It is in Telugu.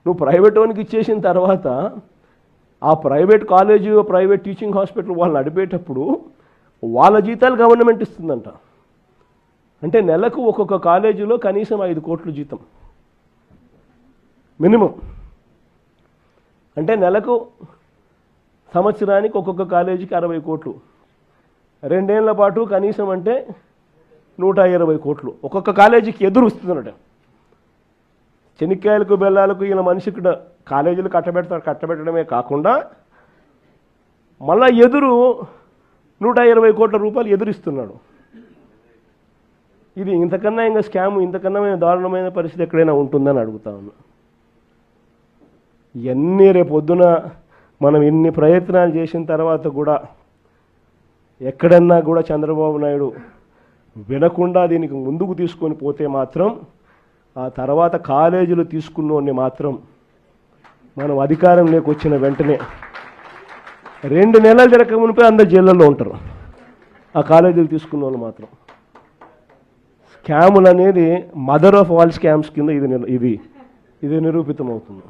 నువ్వు ప్రైవేట్ వానికి ఇచ్చేసిన తర్వాత ఆ private college private teaching hospital వాళ్ళు నడిపేటప్పుడు వాళ్ళ జీతాలు గవర్నమెంట్ ఇస్తుందంట. అంటే నెలకు ఒక్కొక్క కాలేజీలో కనీసం 5 కోట్ల జీతం మినిమం. అంటే నెలకు సంవత్సరానికి ఒక్కొక్క కాలేజీకి 60 కోట్లు, 2 ఏళ్ల పాటు కనీసం అంటే 120 కోట్లు ఒక్కొక్క కాలేజీకి ఎదురు వస్తుందన్నట. చెనిక్కాయలకు బెల్లాలకు ఈయన మనిషికి కాలేజీలు కట్టబెట్టడమే కాకుండా మళ్ళా ఎదురు 120 కోట్ల రూపాయలు ఎదురిస్తున్నాడు. ఇది ఇంతకన్నా ఇంకా స్కామ్, ఇంతకన్నా దారుణమైన పరిస్థితి ఎక్కడైనా ఉంటుందని అడుగుతా ఉన్నా. ఇవన్నీ రేపొద్దున మనం ఇన్ని ప్రయత్నాలు చేసిన తర్వాత కూడా ఎక్కడన్నా కూడా చంద్రబాబు నాయుడు వినకుండా దీనికి ముందుకు తీసుకొని పోతే మాత్రం ఆ తర్వాత కాలేజీలు తీసుకున్నోడిని మాత్రం మనం అధికారంలోకి వచ్చిన వెంటనే 2 నెలలు జరగక మునిపే అందరు జైళ్ళల్లో ఉంటారు. ఆ కాలేజీలు తీసుకున్న వాళ్ళు మాత్రం. స్కాములు అనేది మదర్ ఆఫ్ ఆల్ స్కామ్స్ కింద ఇది నిరూపితమవుతుంది.